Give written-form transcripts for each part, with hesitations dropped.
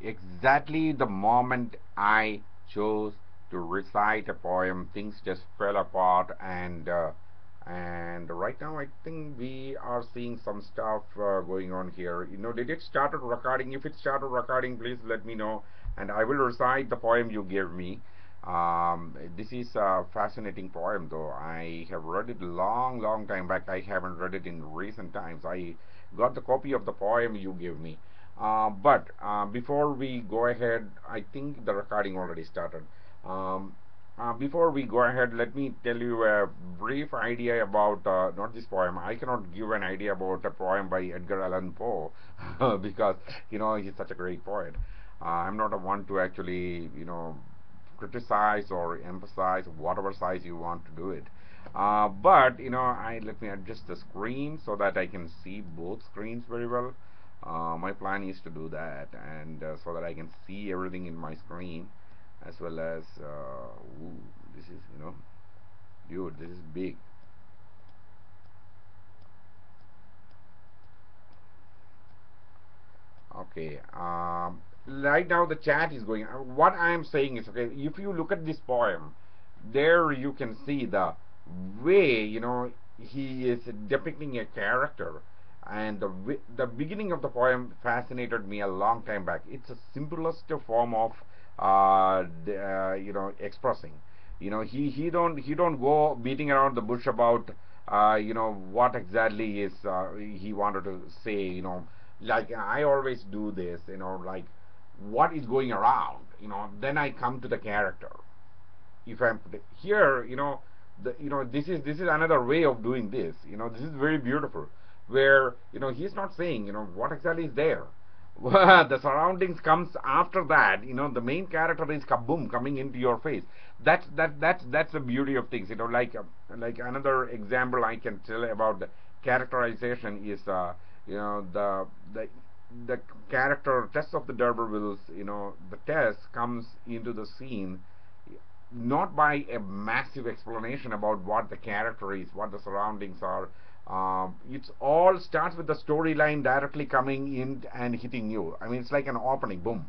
exactly the moment I chose to recite a poem, things just fell apart, and right now I think we are seeing some stuff going on here. Did it started recording? If it started recording, please let me know, and I will recite the poem you gave me. This is a fascinating poem, though. I have read it long, long time back. I haven't read it in recent times. I got the copy of the poem you gave me. But before we go ahead, I think the recording already started. Um, before we go ahead, let me tell you a brief idea about not this poem. I cannot give an idea about a poem by Edgar Allan Poe because he's such a great poet. I'm not a one to actually criticize or emphasize whatever size you want to do it. But I let me adjust the screen so that I can see both screens very well. My plan is to do that, and so that I can see everything in my screen, as well as ooh, this is dude, this is big. Okay. Right now the chat is going. What I am saying is, okay, if you look at this poem, there you can see the way he is depicting a character, and the beginning of the poem fascinated me a long time back. It's a simplest form of expressing. He don't go beating around the bush about what exactly is he wanted to say. Like I always do this, like what is going around, then I come to the character. If I'm here, this is another way of doing this. This is very beautiful, where he's not saying what exactly is there. The surroundings comes after that. The main character is kaboom coming into your face. That's the beauty of things. Like another example I can tell about the characterization is the character Tess of the D'Urbervilles. The Tess comes into the scene not by a massive explanation about what the character is, what the surroundings are. It's all starts with the storyline directly coming in and hitting you. I mean, it's like an opening, boom,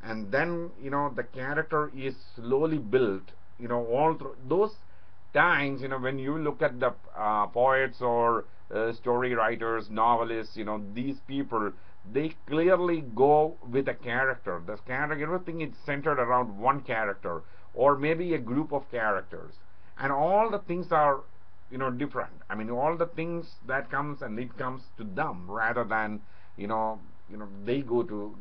and then the character is slowly built. All through those times, when you look at the poets or story writers, novelists, these people, they clearly go with a character. The character, everything is centered around one character or maybe a group of characters, and all the things are different. I mean, all the things that comes, and it comes to them rather than they go to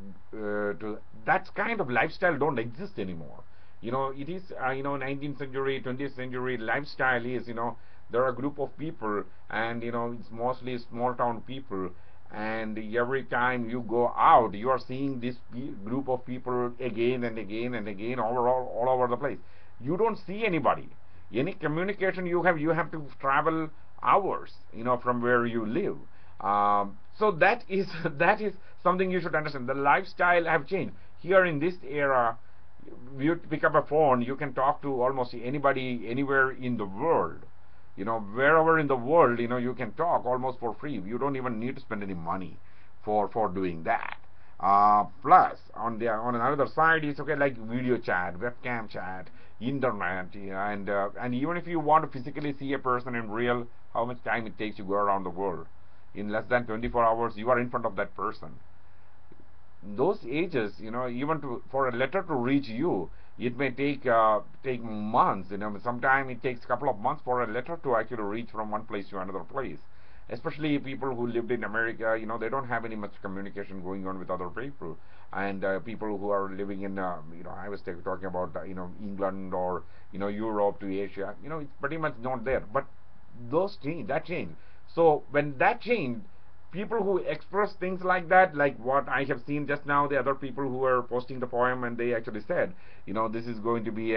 that kind of lifestyle don't exist anymore. It is 19th century, 20th century lifestyle is there are a group of people, and it's mostly small town people, and every time you go out you are seeing this group of people again and again and again all over the place. You don't see anybody. Any communication you have to travel hours from where you live. So that is that is something you should understand. The lifestyle have changed here in this era. You pick up a phone, you can talk to almost anybody anywhere in the world. Wherever in the world, you can talk almost for free. You don't even need to spend any money for doing that. Plus, on another side, it's okay, like video chat, webcam chat, internet, and even if you want to physically see a person in real, how much time it takes to go around the world? In less than 24 hours, you are in front of that person. Those ages, even for a letter to reach you, it may take months. Sometimes it takes a couple of months for a letter to actually reach from one place to another place. Especially people who lived in America, they don't have any much communication going on with other people, and people who are living in, I was talking about, England or Europe to Asia. It's pretty much not there. But that changed. So when that changed, people who express things like that, like what I have seen just now, the other people who were posting the poem, and they actually said, this is going to be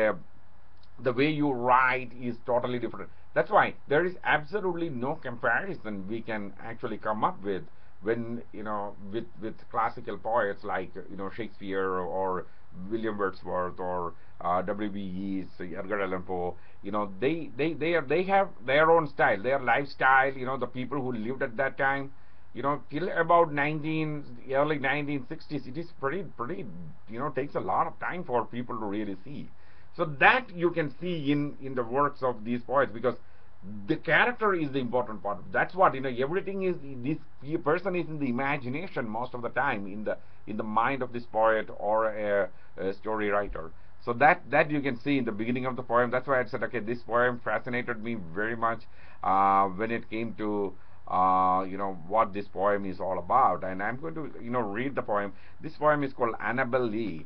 the way you write is totally different. That's why there is absolutely no comparison we can actually come up with when with classical poets like Shakespeare or William Wordsworth or W.B. Yeats, Edgar Allan Poe. They have their own style, their lifestyle. The people who lived at that time, till about early 1960s, it is pretty, takes a lot of time for people to really see. So that you can see in the works of these poets, because the character is the important part. That's what, everything is, this person is in the imagination most of the time, in the mind of this poet or a story writer. So that you can see in the beginning of the poem. That's why I said, okay, this poem fascinated me very much when it came to what this poem is all about. And I'm going to, read the poem. This poem is called Annabel Lee,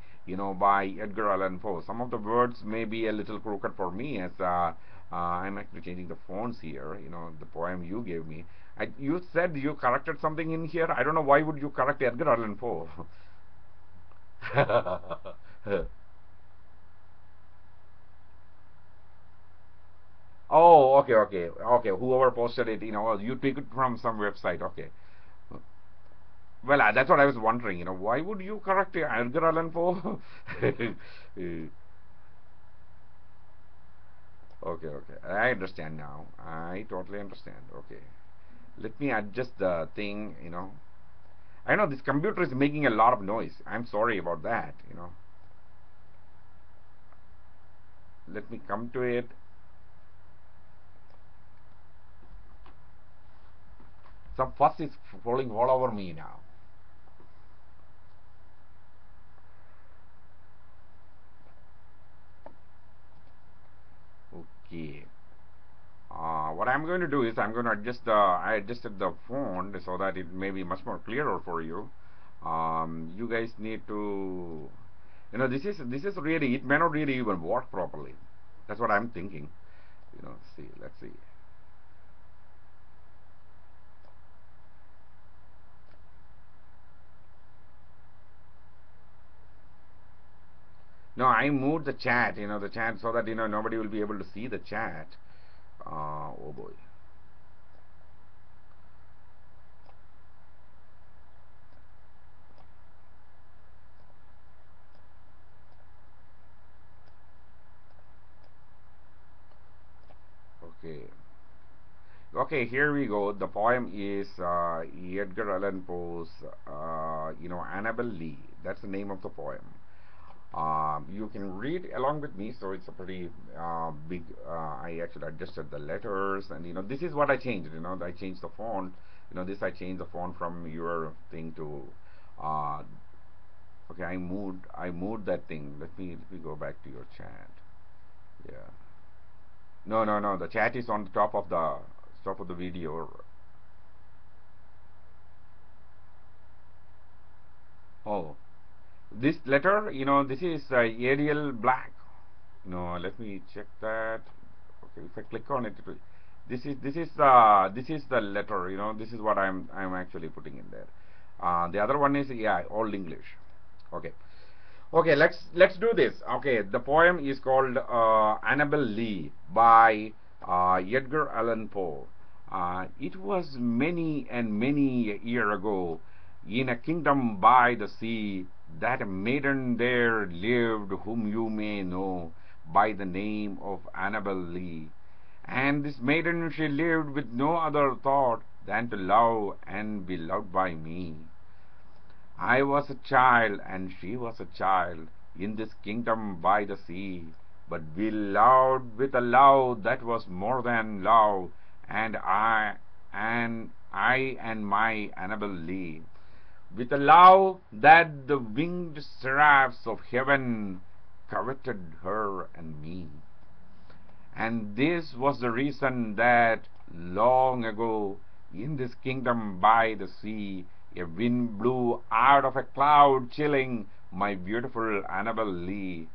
by Edgar Allan Poe. Some of the words may be a little crooked for me, as I'm actually changing the fonts here. The poem you gave me. You said you corrected something in here. I don't know, why would you correct Edgar Allan Poe? Oh, okay, okay, okay. Whoever posted it, you took it from some website. Okay. Well, that's what I was wondering. Why would you correct Edgar Allan Poe? Okay, okay. I understand now. I totally understand. Okay. Let me adjust the thing. I know this computer is making a lot of noise. I'm sorry about that. Let me come to it. Some fuss is falling all over me now. Okay. What I'm going to do is I'm going to I adjusted the font so that it may be much more clearer for you. You guys need to, this is really, it may not really even work properly. That's what I'm thinking. Let's see. No, I moved the chat so that, nobody will be able to see the chat. Oh boy. Okay. Okay, here we go. The poem is Edgar Allan Poe's, Annabel Lee. That's the name of the poem. You can read along with me, so it's a pretty big. I actually adjusted the letters, and this is what I changed. I changed the font. This I changed the font from your thing to. Okay, I moved that thing. Let me go back to your chat. Yeah. No, no, no. The chat is on the top of the video. Oh, this letter, this is Arial black. No, let me check that. Okay, if I click on it, this is the letter. This is what I'm actually putting in there. The other one is, yeah, Old English. Okay. Okay, let's do this. Okay, the poem is called Annabel Lee by Edgar Allan Poe. It was many and many a year ago, in a kingdom by the sea, that a maiden there lived whom you may know by the name of Annabel Lee. And this maiden, she lived with no other thought than to love and be loved by me. I was a child, and she was a child, in this kingdom by the sea. But we loved with a love that was more than love, and I and my Annabel Lee, with a love that the winged seraphs of heaven coveted her and me. And this was the reason that long ago, in this kingdom by the sea, a wind blew out of a cloud, chilling my beautiful Annabel Lee,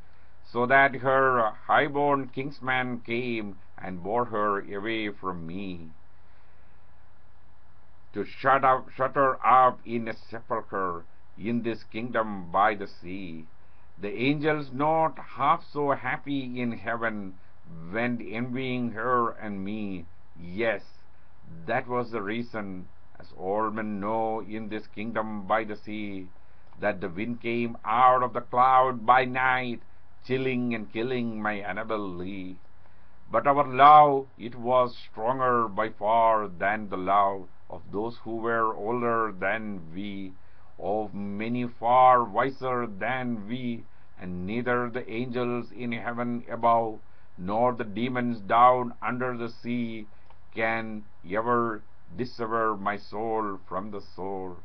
so that her high-born kingsman came and bore her away from me, to shut her up in a sepulchre in this kingdom by the sea. The angels, not half so happy in heaven, went envying her and me. Yes, that was the reason, as all men know in this kingdom by the sea, that the wind came out of the cloud by night, chilling and killing my Annabel Lee. But our love, it was stronger by far than the love of those who were older than we, of many far wiser than we, and neither the angels in heaven above, nor the demons down under the sea, can ever dissever my soul from the soul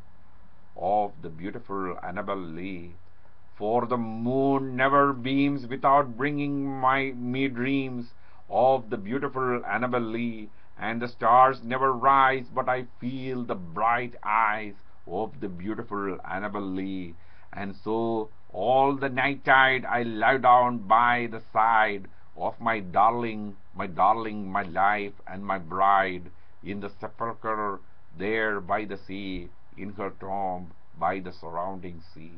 of the beautiful Annabel Lee. For the moon never beams without bringing me dreams of the beautiful Annabel Lee, and the stars never rise but I feel the bright eyes of the beautiful Annabel Lee. And so all the night tide I lie down by the side of my darling, my life and my bride, in the sepulchre there by the sea, in her tomb by the surrounding sea.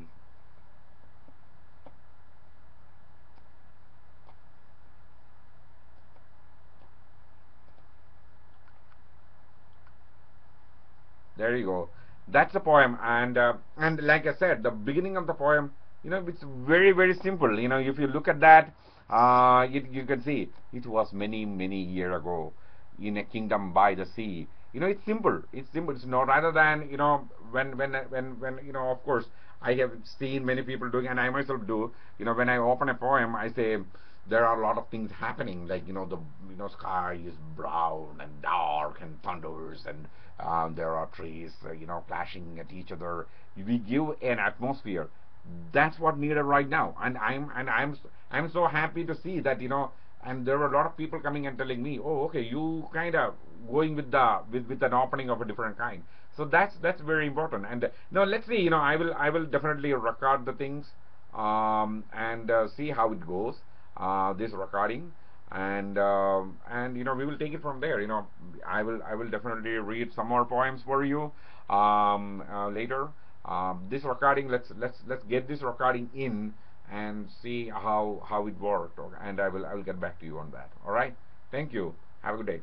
There you go. That's the poem, and like I said, the beginning of the poem, it's very very simple. If you look at that, you can see it was many many year ago, in a kingdom by the sea. It's simple. It's simple. It's not rather than when of course I have seen many people doing, and I myself do. When I open a poem, I say there are a lot of things happening, like the sky is brown and dark and thunders, and there are trees clashing at each other. We give an atmosphere. That's what needed right now, and I'm so happy to see that. And there were a lot of people coming and telling me, oh, okay, you kind of going with with an opening of a different kind. So that's very important. And now let's see. I will definitely record the things, and see how it goes. This recording, and we will take it from there. I will definitely read some more poems for you later. This recording, let's get this recording in and see how it worked, and I will get back to you on that. All right. Thank you. Have a good day.